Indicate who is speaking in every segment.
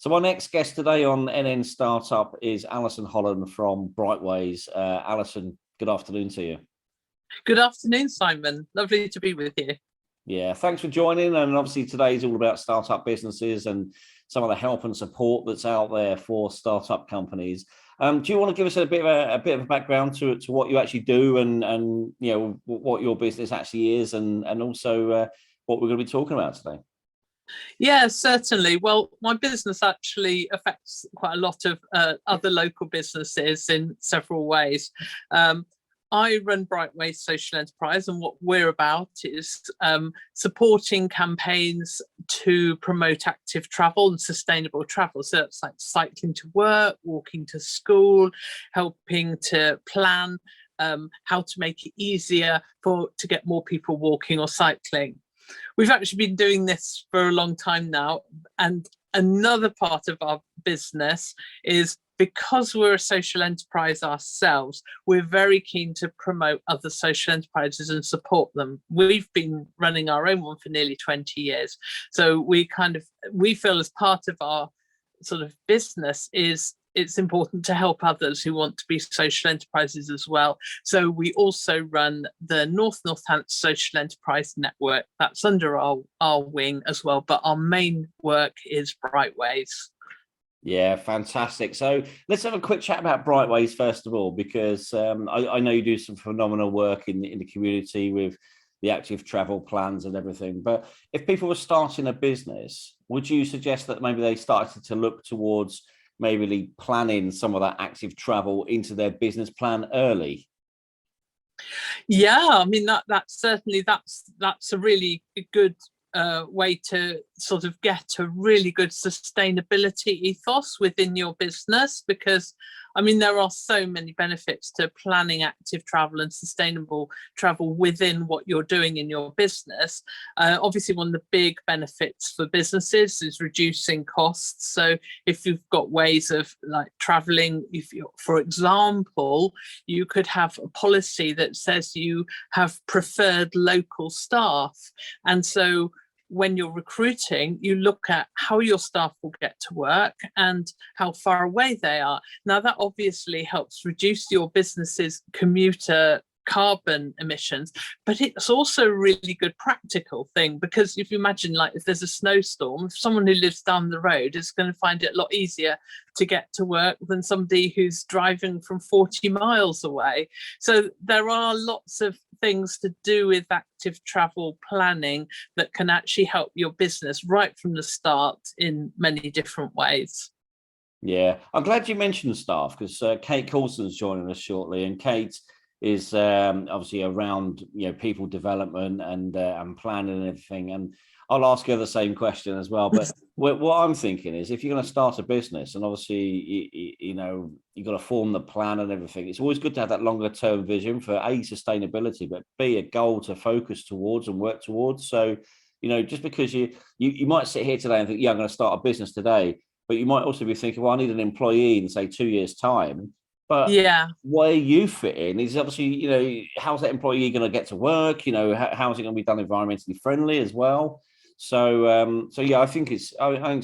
Speaker 1: So our next guest today on NN Startup is Alison Holland from Brightwayz. Alison, good afternoon to you.
Speaker 2: Good afternoon, Simon. Lovely to be with you.
Speaker 1: Yeah, thanks for joining. And obviously today is all about startup businesses and some of the help and support that's out there for startup companies. Do you want to give us a bit of a background to what you actually do and you know what your business actually is and also what we're going to be talking about today?
Speaker 2: Yeah, certainly. Well, my business actually affects quite a lot of other local businesses in several ways. I run Brightwayz Social Enterprise, and what we're about is supporting campaigns to promote active travel and sustainable travel. So it's like cycling to work, walking to school, helping to plan how to make it easier to get more people walking or cycling. We've actually been doing this for a long time now. And another part of our business is because we're a social enterprise ourselves, we're very keen to promote other social enterprises and support them. We've been running our own one for nearly 20 years. So we feel as part of our sort of business it's important to help others who want to be social enterprises as well. So we also run the North Northamptonshire Social Enterprise Network. That's under our wing as well, but our main work is Brightwayz.
Speaker 1: Yeah, fantastic. So let's have a quick chat about Brightwayz first of all, because I know you do some phenomenal work in the community with the active travel plans and everything. But if people were starting a business, would you suggest that maybe they started to look towards maybe planning some of that active travel into their business plan early?
Speaker 2: Yeah, I mean that's a really good way to sort of get a really good sustainability ethos within your business, because I mean there are so many benefits to planning active travel and sustainable travel within what you're doing in your business. Obviously one of the big benefits for businesses is reducing costs. So if you've got ways of like traveling, for example, you could have a policy that says you have preferred local staff, and so when you're recruiting, you look at how your staff will get to work and how far away they are. Now, that obviously helps reduce your business's commuter carbon emissions, but it's also a really good practical thing, because if you imagine, like, if there's a snowstorm, if someone who lives down the road is going to find it a lot easier to get to work than somebody who's driving from 40 miles away. So there are lots of things to do with active travel planning that can actually help your business right from the start in many different ways.
Speaker 1: Yeah, I'm glad you mentioned staff, because Kate Coulson's joining us shortly, and Kate is obviously around people development and planning and everything. And I'll ask her the same question as well. But what I'm thinking is, if you're going to start a business, and obviously you've got to form the plan and everything, it's always good to have that longer term vision for sustainability, but B, a goal to focus towards and work towards. So just because you might sit here today and think, yeah, I'm going to start a business today, but you might also be thinking, well, I need an employee in say 2 years' time. But yeah, where you fit in is obviously, how's that employee going to get to work? How's it going to be done environmentally friendly as well? So yeah, I think it's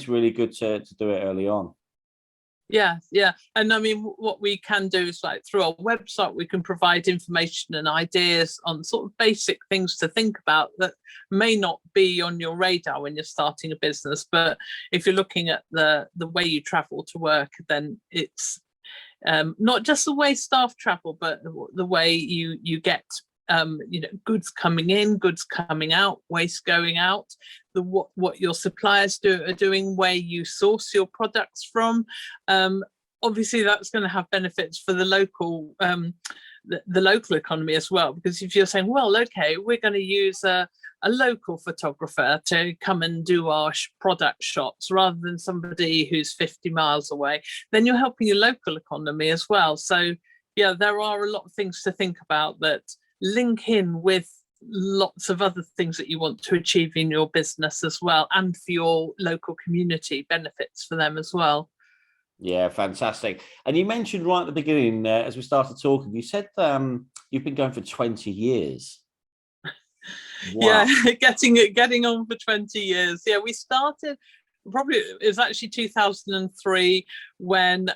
Speaker 1: really good to do it early on.
Speaker 2: Yeah. And I mean, what we can do is, like, through our website, we can provide information and ideas on sort of basic things to think about that may not be on your radar when you're starting a business. But if you're looking at the way you travel to work, then it's not just the way staff travel, but the way you get goods coming in, goods coming out, waste going out, what your suppliers are doing, where you source your products from. Obviously that's going to have benefits for the local economy as well, because if you're saying, well, okay, we're going to use a local photographer to come and do our product shots rather than somebody who's 50 miles away, then you're helping your local economy as well. So yeah, there are a lot of things to think about that link in with lots of other things that you want to achieve in your business as well, and for your local community, benefits for them as well.
Speaker 1: Yeah, fantastic. And you mentioned right at the beginning, as we started talking, you said you've been going for 20 years. Wow.
Speaker 2: Yeah, getting on for 20 years. Yeah, we started probably it was actually 2003 when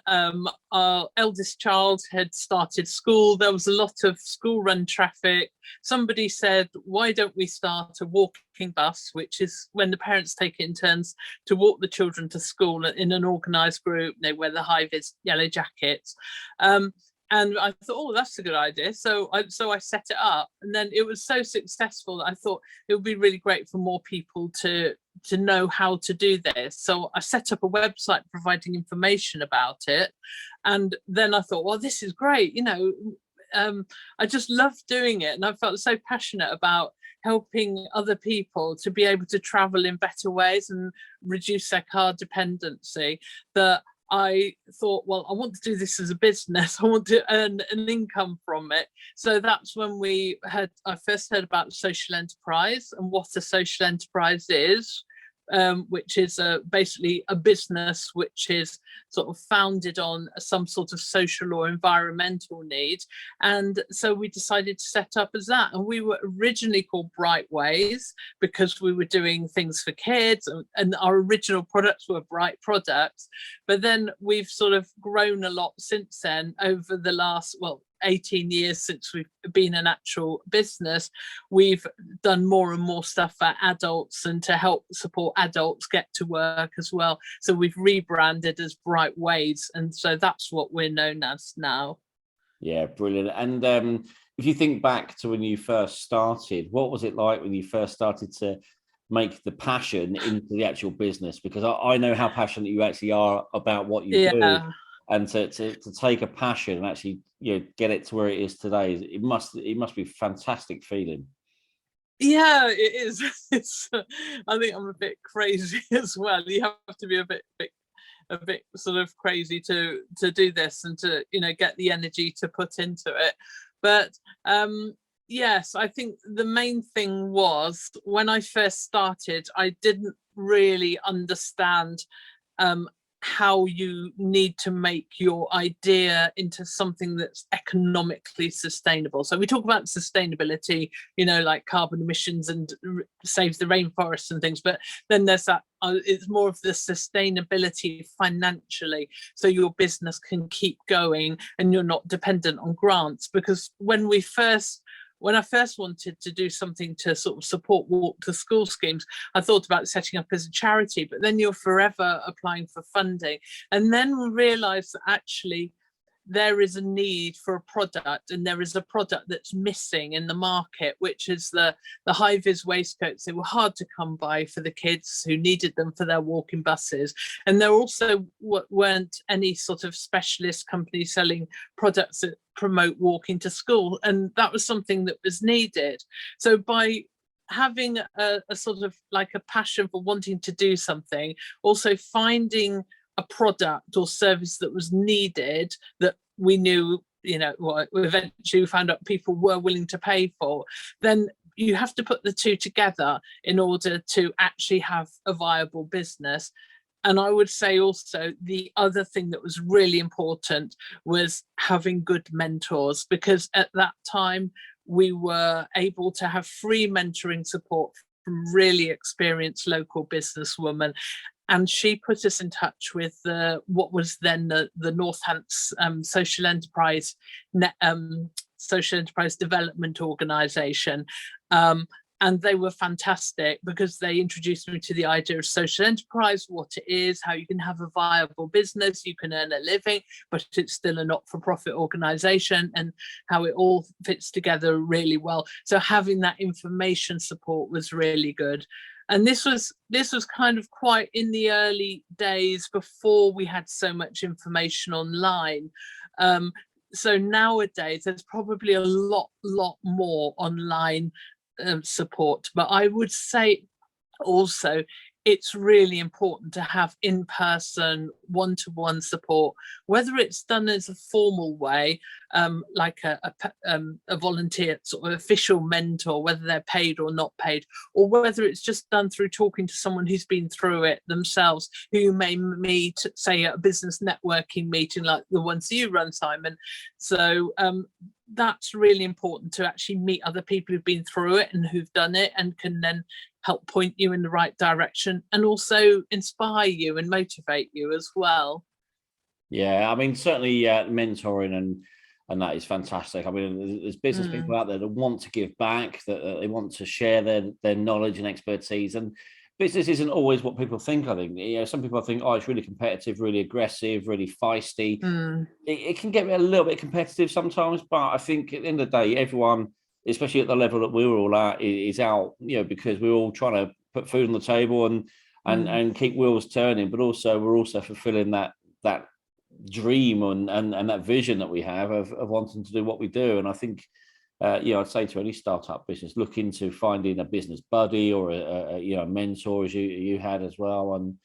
Speaker 2: our eldest child had started school. There was a lot of school run traffic. Somebody said, why don't we start a walking bus, which is when the parents take it in turns to walk the children to school in an organised group. They wear the high-vis yellow jackets. And I thought, oh, that's a good idea. So I set it up, and then it was so successful that I thought it would be really great for more people to know how to do this. So I set up a website providing information about it, and then I thought, well, this is great. You know, I just love doing it, and I felt so passionate about helping other people to be able to travel in better ways and reduce their car dependency, that I thought, well, I want to do this as a business. I want to earn an income from it. So that's when I first heard about social enterprise and what a social enterprise is, which is basically a business which is sort of founded on some sort of social or environmental need. And so we decided to set up as that. And we were originally called Brightwayz because we were doing things for kids, and our original products were bright products. But then we've sort of grown a lot since then over the last, 18 years since we've been an actual business. We've done more and more stuff for adults and to help support adults get to work as well. So we've rebranded as Brightwayz, and so that's what we're known as now.
Speaker 1: Yeah, brilliant. And if you think back to when you first started, what was it like when you first started to make the passion into the actual business? Because I know how passionate you actually are about what you do. And to take a passion and actually, get it to where it is today, it must be a fantastic feeling.
Speaker 2: Yeah, it is. I think I'm a bit crazy as well. You have to be a bit sort of crazy to do this and to get the energy to put into it. But yes, I think the main thing was when I first started, I didn't really understand how you need to make your idea into something that's economically sustainable. So we talk about sustainability, like carbon emissions and saves the rainforests and things, but then there's that, it's more of the sustainability financially, so your business can keep going and you're not dependent on grants. Because when I first wanted to do something to sort of support walk to school schemes, I thought about setting up as a charity, but then you're forever applying for funding. And then we realized that actually there is a need for a product, and there is a product that's missing in the market, which is the high-vis waistcoats. They were hard to come by for the kids who needed them for their walking buses. And there also weren't any sort of specialist companies selling products that promote walking to school. And that was something that was needed. So by having a sort of like a passion for wanting to do something, also finding a product or service that was needed, that we knew, eventually we found out people were willing to pay for, then you have to put the two together in order to actually have a viable business. And I would say also the other thing that was really important was having good mentors, because at that time we were able to have free mentoring support from really experienced local businesswomen. And she put us in touch with what was then the Northants social enterprise development organisation. And they were fantastic because they introduced me to the idea of social enterprise, what it is, how you can have a viable business, you can earn a living, but it's still a not-for-profit organisation, and how it all fits together really well. So having that information support was really good. And this was kind of quite in the early days before we had so much information online. So nowadays there's probably a lot more online support, but I would say also it's really important to have in-person one-to-one support, whether it's done as a formal way, like a volunteer sort of official mentor, whether they're paid or not paid, or whether it's just done through talking to someone who's been through it themselves, who you may meet, say, at a business networking meeting like the ones you run, Simon. So that's really important, to actually meet other people who've been through it and who've done it, and can then help point you in the right direction and also inspire you and motivate you as well.
Speaker 1: Yeah, I mean, certainly mentoring and that is fantastic. I mean, there's business people out there that want to give back, that they want to share their knowledge and expertise. And business isn't always what people think. I think, you know, some people think, oh, it's really competitive, really aggressive, really feisty. It can get a little bit competitive sometimes, but I think at the end of the day, everyone, especially at the level that we're all at, is out, you know, because we're all trying to put food on the table and keep wheels turning, but also we're also fulfilling that dream and that vision that we have of wanting to do what we do. And I think, you know, I'd say to any startup business, look into finding a business buddy or a mentor, as you had as well, and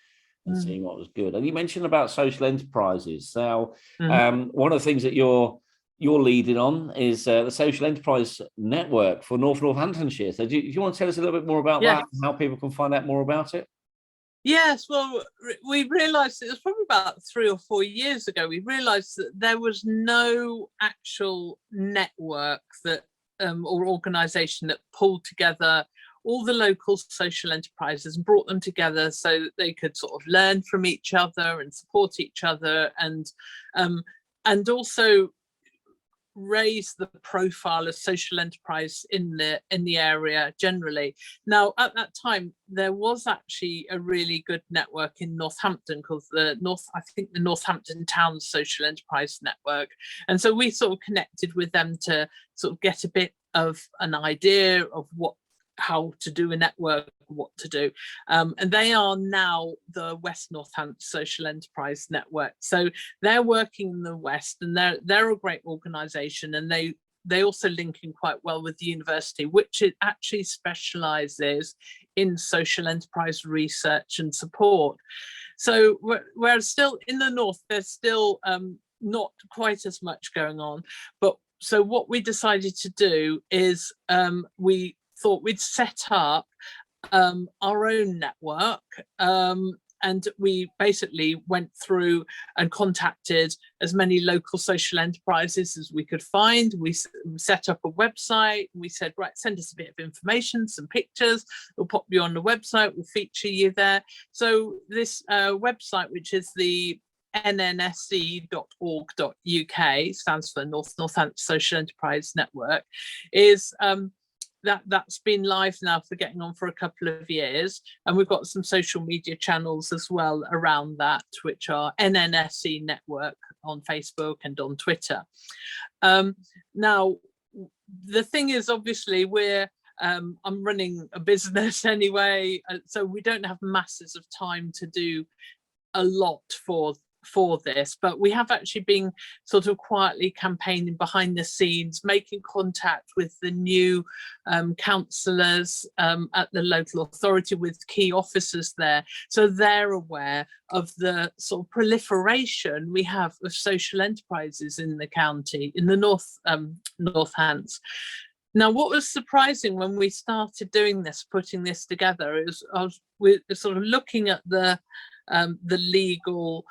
Speaker 1: seeing what was good. And you mentioned about social enterprises. Now, one of the things that you're leading on is the social enterprise network for North Northamptonshire. So do you want to tell us a little bit more about that and how people can find out more about it?
Speaker 2: Yes, well, we realised, it was probably about 3 or 4 years ago, we realised that there was no actual network that or organisation that pulled together all the local social enterprises and brought them together so that they could sort of learn from each other and support each other, and also raise the profile of social enterprise in the area generally. Now, at that time, there was actually a really good network in Northampton called the Northampton Town Social Enterprise Network, and so we sort of connected with them to sort of get a bit of an idea of how to do a network, what to do. And they are now the West Northants Social Enterprise Network. So they're working in the West, and they're a great organisation, and they also link in quite well with the university, which it actually specialises in social enterprise research and support. So whereas still in the North, there's still not quite as much going on. But so what we decided to do is we thought we'd set up our own network, and we basically went through and contacted as many local social enterprises as we could find. We set up a website. We said, right, send us a bit of information, some pictures, we'll pop you on the website, we'll feature you there. So this website, which is the NNSE.org.uk, stands for North Northampton Social Enterprise Network, is that's been live now for getting on for a couple of years, and we've got some social media channels as well around that, which are NNSE Network on Facebook and on Twitter. Now, the thing is, obviously, I'm running a business anyway, so we don't have masses of time to do a lot for this, but we have actually been sort of quietly campaigning behind the scenes, making contact with the new councillors at the local authority, with key officers there, so they're aware of the sort of proliferation we have of social enterprises in the county, in the Northants. Now, what was surprising when we started doing this, putting this together, is we're sort of looking at the legal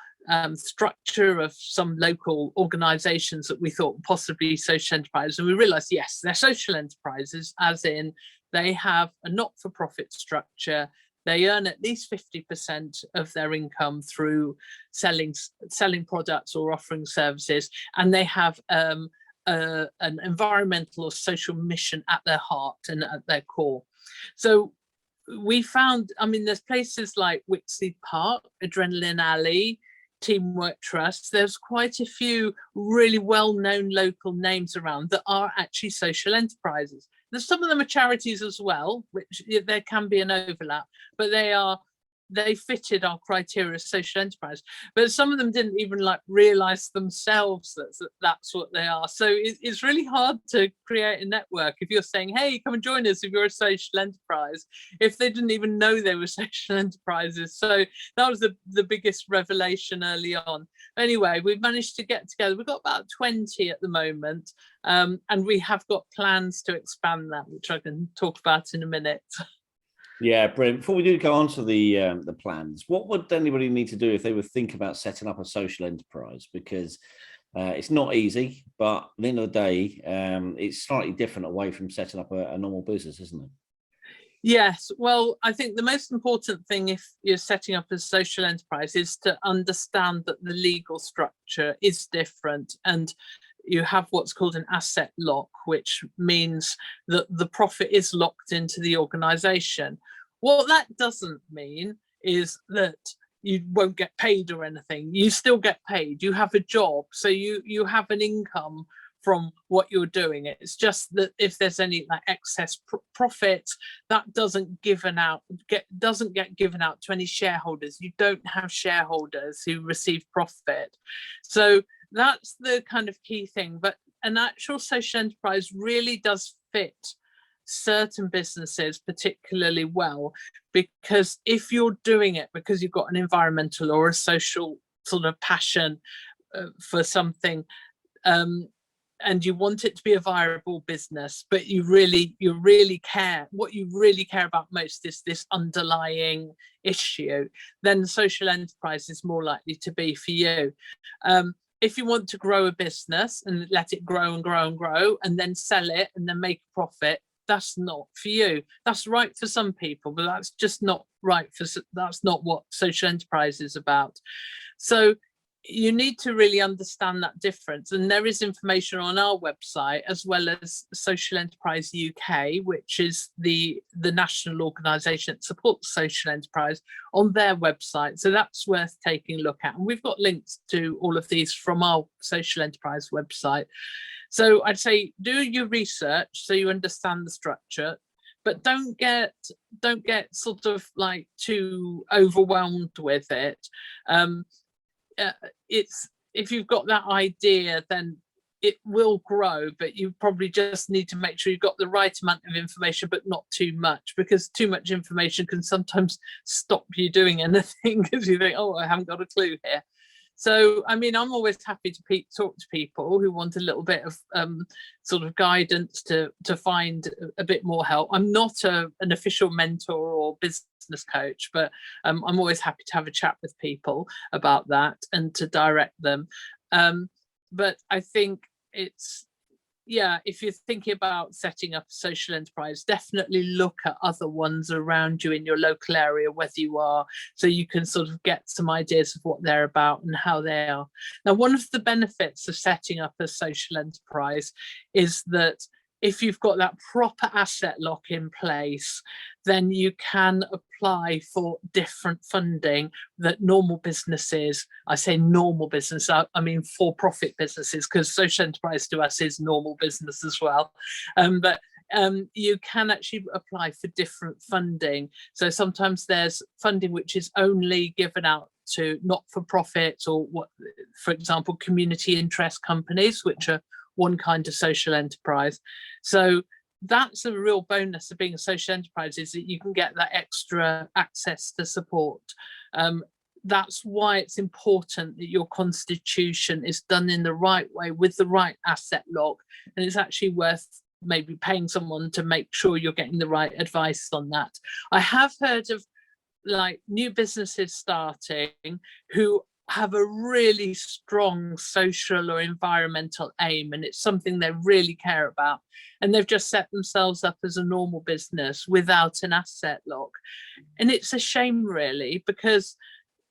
Speaker 2: structure of some local organisations that we thought possibly social enterprises, and we realised, yes, they're social enterprises, as in they have a not-for-profit structure. They earn at least 50% of their income through selling products or offering services, and they have an environmental or social mission at their heart and at their core. So we found, I mean, there's places like Whitsley Park, Adrenaline Alley, Teamwork Trust. There's quite a few really well-known local names around that are actually social enterprises. There's some of them are charities as well, which there can be an overlap, but they fitted our criteria as social enterprise, but some of them didn't even realize themselves that that's what they are. So it's really hard to create a network if you're saying, hey, come and join us if you're a social enterprise, if they didn't even know they were social enterprises. So that was the biggest revelation early on. Anyway, we've managed to get together. We've got about 20 at the moment, and we have got plans to expand that, which I can talk about in a minute.
Speaker 1: Yeah, brilliant. Before we do go on to the plans, what would anybody need to do if they were thinking about setting up a social enterprise? Because it's not easy, but at the end of the day, it's slightly different away from setting up a normal business, isn't it?
Speaker 2: Yes, well, I think the most important thing if you're setting up a social enterprise is to understand that the legal structure is different, and you have what's called an asset lock, which means that the profit is locked into the organisation. What that doesn't mean is that you won't get paid or anything. You still get paid. You have a job, so you have an income from what you're doing. It's just that if there's any like excess profit, that doesn't get given out to any shareholders. You don't have shareholders who receive profit. So that's the kind of key thing. But an actual social enterprise really does fit certain businesses particularly well, because if you're doing it because you've got an environmental or a social sort of passion for something, and you want it to be a viable business, but you really care, what you really care about most is this underlying issue, then the social enterprise is more likely to be for you. If you want to grow a business and let it grow and grow and grow and then sell it and then make a profit, that's not for you. That's right for some people, but that's just not right for, that's not what social enterprise is about. So you need to really understand that difference, and there is information on our website as well as Social Enterprise UK, which is the national organisation that supports social enterprise, on their website, so that's worth taking a look at, and we've got links to all of these from our social enterprise website. So I'd say do your research so you understand the structure, but don't get sort of like too overwhelmed with it. It's, if you've got that idea, then it will grow, but you probably just need to make sure you've got the right amount of information, but not too much, because too much information can sometimes stop you doing anything because you think, oh, I haven't got a clue here. So, I mean, I'm always happy to talk to people who want a little bit of sort of guidance to find a bit more help. I'm not an official mentor or business coach, but I'm always happy to have a chat with people about that and to direct them. But I think it's, yeah, if you're thinking about setting up a social enterprise, definitely look at other ones around you in your local area, whether you are, so you can sort of get some ideas of what they're about and how they are. Now, one of the benefits of setting up a social enterprise is that if you've got that proper asset lock in place, then you can apply for different funding that normal businesses, I say normal business, I mean for-profit businesses, because social enterprise to us is normal business as well. But you can actually apply for different funding. So sometimes there's funding which is only given out to not-for-profit, or what, for example, community interest companies, which are one kind of social enterprise. So that's a real bonus of being a social enterprise, is that you can get that extra access to support. That's why it's important that your constitution is done in the right way with the right asset lock, and it's actually worth maybe paying someone to make sure you're getting the right advice on that. I have heard of like new businesses starting who have a really strong social or environmental aim, and it's something they really care about, and they've just set themselves up as a normal business without an asset lock. And it's a shame, really, because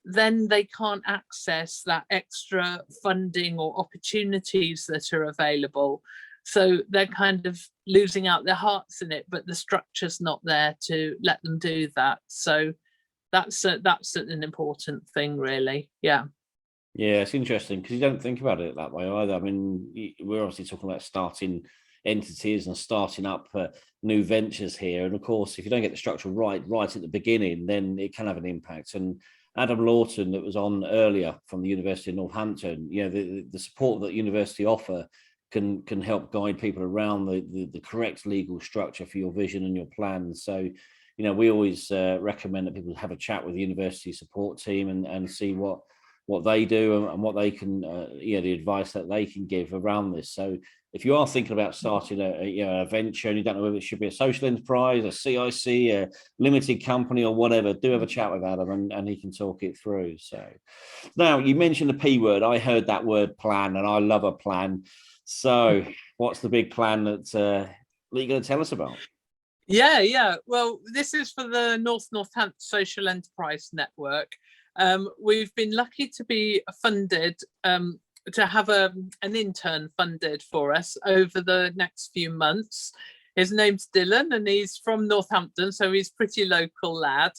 Speaker 2: then they can't access that extra funding or opportunities that are available, so they're kind of losing out their hearts in it, but the structure's not there to let them do that. So that's an important thing, really. Yeah,
Speaker 1: it's interesting because you don't think about it that way either. I mean, we're obviously talking about starting entities and starting up new ventures here, and of course, if you don't get the structure right at the beginning, then it can have an impact. And Adam Lawton, that was on earlier from the University of Northampton, you know, the support that university offer can help guide people around the correct legal structure for your vision and your plans. So, you know, we always recommend that people have a chat with the university support team and see what they do and what they can, the advice that they can give around this. So if you are thinking about starting a venture and you don't know whether it should be a social enterprise, a CIC, a limited company or whatever, do have a chat with Adam and he can talk it through. So now you mentioned the P word. I heard that word plan, and I love a plan. So what's the big plan that you're going to tell us about?
Speaker 2: Yeah. Well, this is for the North Northampton Social Enterprise Network. We've been lucky to be funded, to have an intern funded for us over the next few months. His name's Dylan, and he's from Northampton, so he's a pretty local lad.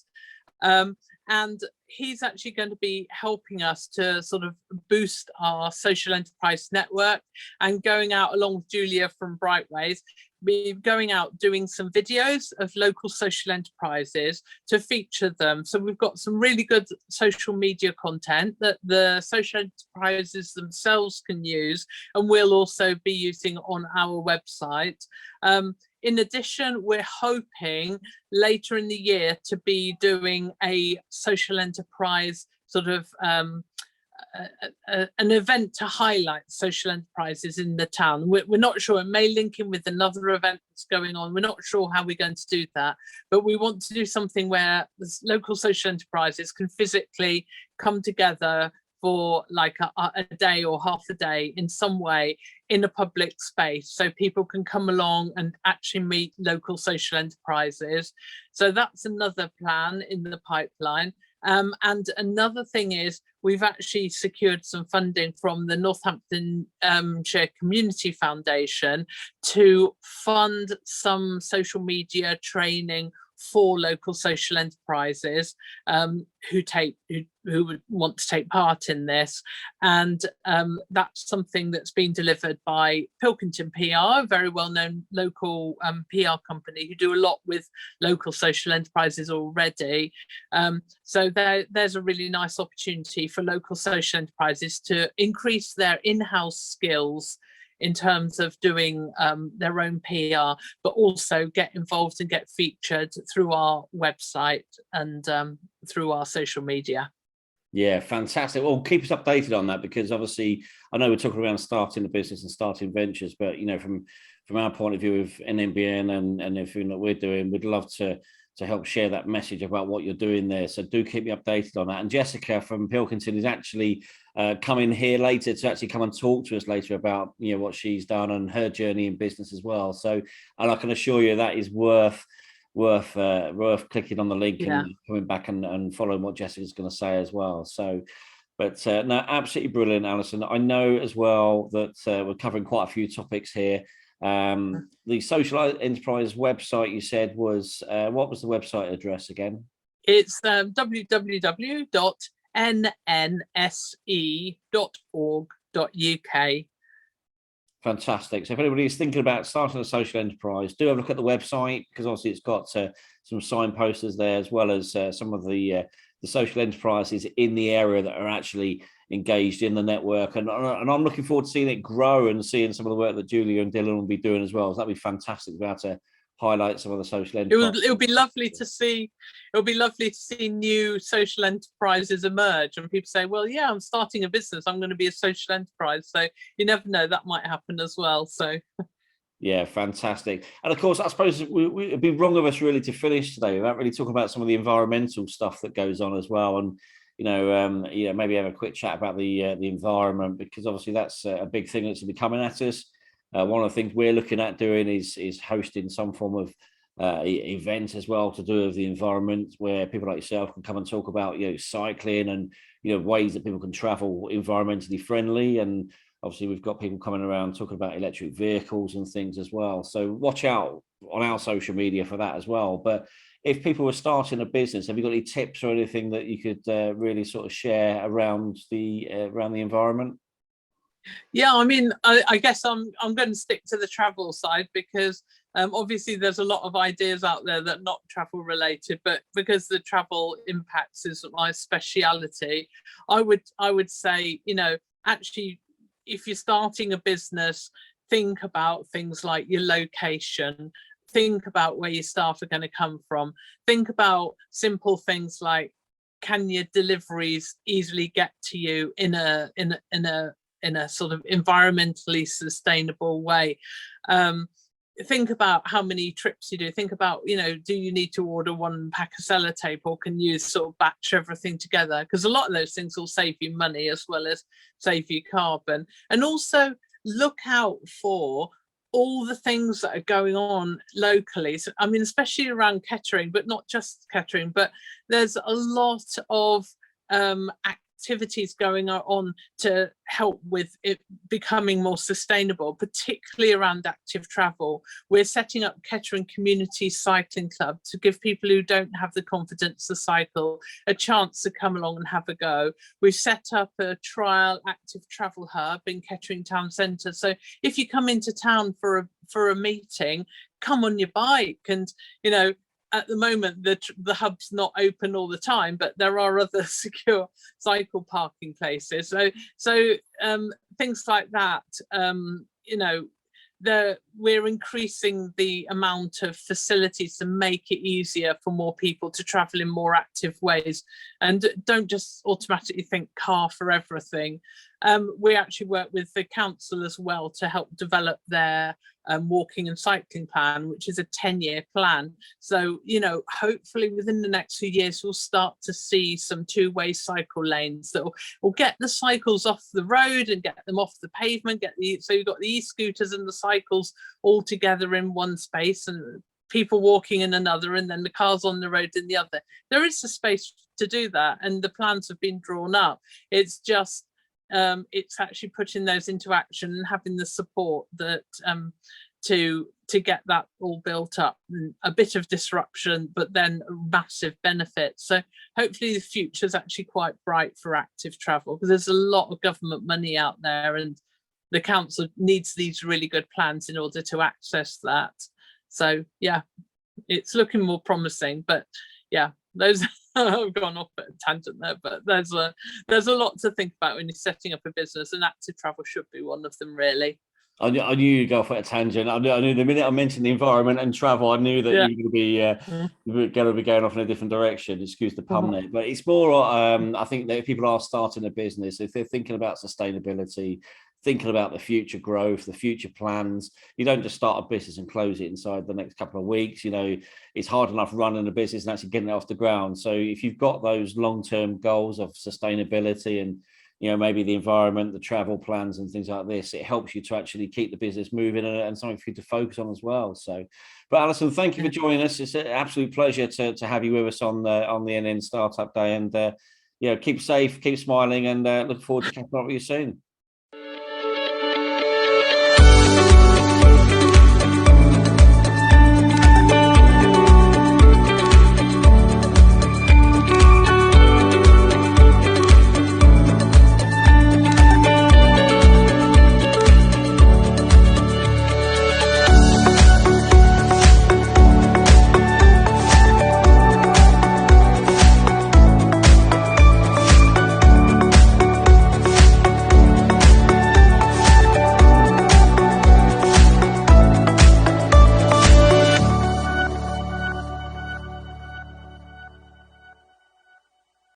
Speaker 2: And he's actually going to be helping us to sort of boost our social enterprise network, and going out along with Julia from Brightwayz, be going out doing some videos of local social enterprises to feature them. So we've got some really good social media content that the social enterprises themselves can use, and we'll also be using on our website. In addition, we're hoping later in the year to be doing a social enterprise sort of an event to highlight social enterprises in the town. We're not sure, it may link in with another event that's going on. We're not sure how we're going to do that, but we want to do something where the local social enterprises can physically come together for like a day or half a day in some way in a public space, so people can come along and actually meet local social enterprises. So that's another plan in the pipeline. And another thing is we've actually secured some funding from the Northamptonshire Community Foundation to fund some social media training for local social enterprises who would want to take part in this. And that's something that's been delivered by Pilkington PR, a very well-known local PR company who do a lot with local social enterprises already. So there's a really nice opportunity for local social enterprises to increase their in-house skills in terms of doing their own PR, but also get involved and get featured through our website and through our social media.
Speaker 1: Yeah, fantastic. Well, keep us updated on that, because obviously I know we're talking around starting the business and starting ventures, but you know, from our point of view of NNBN and everything that we're doing, we'd love to help share that message about what you're doing there. So do keep me updated on that. And Jessica from Pilkington is actually coming here later to actually come and talk to us later about, you know, what she's done and her journey in business as well. So, and I can assure you that is worth clicking on the link and coming back and following what Jessica's going to say as well. So, but no, absolutely brilliant, Alison. I know as well that we're covering quite a few topics here. The social enterprise website you said was what was the website address again?
Speaker 2: It's www.nnse.org.uk.
Speaker 1: Fantastic. So if anybody is thinking about starting a social enterprise, do have a look at the website, because obviously it's got some signposters there, as well as some of the social enterprises in the area that are actually engaged in the network. And I'm looking forward to seeing it grow and seeing some of the work that Julia and Dylan will be doing as well. So that'd be fantastic to be able to highlight some of the social enterprises.
Speaker 2: It would be lovely to see. It would be lovely to see new social enterprises emerge, and people say, "Well, yeah, I'm starting a business. I'm going to be a social enterprise." So you never know, that might happen as well. So.
Speaker 1: Yeah, fantastic. And of course, I suppose it'd be wrong of us really to finish today without really talking about some of the environmental stuff that goes on as well. And maybe have a quick chat about the environment, because obviously that's a big thing that's coming at us. One of the things we're looking at doing is hosting some form of event as well to do with the environment, where people like yourself can come and talk about, you know, cycling and, you know, ways that people can travel environmentally friendly. And obviously we've got people coming around talking about electric vehicles and things as well. So watch out on our social media for that as well. But if people were starting a business, have you got any tips or anything that you could really sort of share around the environment?
Speaker 2: Yeah, I mean, I guess I'm going to stick to the travel side, because obviously there's a lot of ideas out there that are not travel related, but because the travel impacts is my speciality, I would say, you know, actually, if you're starting a business, think about things like your location, think about where your staff are going to come from, think about simple things like, can your deliveries easily get to you in a sort of environmentally sustainable way. Think about how many trips you do. Think about, you know, do you need to order one pack of sellotape, or can you sort of batch everything together? Because a lot of those things will save you money as well as save you carbon. And also look out for all the things that are going on locally. So, I mean, especially around Kettering, but not just Kettering, but there's a lot of activities going on to help with it becoming more sustainable, particularly around active travel. We're setting up Kettering Community Cycling Club to give people who don't have the confidence to cycle a chance to come along and have a go. We've set up a trial active travel hub in Kettering Town Centre. So if you come into town for a meeting, come on your bike. And, you know, at the moment, the hub's not open all the time, but there are other secure cycle parking places. So things like that, you know, we're increasing the amount of facilities to make it easier for more people to travel in more active ways, and don't just automatically think car for everything. We actually work with the council as well to help develop their walking and cycling plan, which is a 10-year plan. So, you know, hopefully within the next few years, we'll start to see some two-way cycle lanes that will get the cycles off the road and get them off the pavement. So you've got the e-scooters and the cycles all together in one space, and people walking in another, and then the cars on the road in the other. There is a space to do that, and the plans have been drawn up. It's just it's actually putting those into action and having the support that to get that all built up. A bit of disruption, but then massive benefits. So hopefully the future is actually quite bright for active travel, because there's a lot of government money out there, and the council needs these really good plans in order to access that. So yeah, it's looking more promising. But yeah, those I've gone off at a tangent there, but there's a lot to think about when you're setting up a business, and active travel should be one of them, really.
Speaker 1: I knew you'd go off at a tangent. I knew the minute I mentioned the environment and travel, I knew that you were going to be going off in a different direction. Excuse the pun there, but it's more. I think that if people are starting a business, if they're thinking about sustainability, thinking about the future growth, the future plans, you don't just start a business and close it inside the next couple of weeks. You know, it's hard enough running a business and actually getting it off the ground. So if you've got those long-term goals of sustainability and, you know, maybe the environment, the travel plans and things like this, it helps you to actually keep the business moving and something for you to focus on as well. So, but Alison, thank you for joining us. It's an absolute pleasure to have you with us on the NN Startup Day, and you know, keep safe, keep smiling, and look forward to catching up with you soon.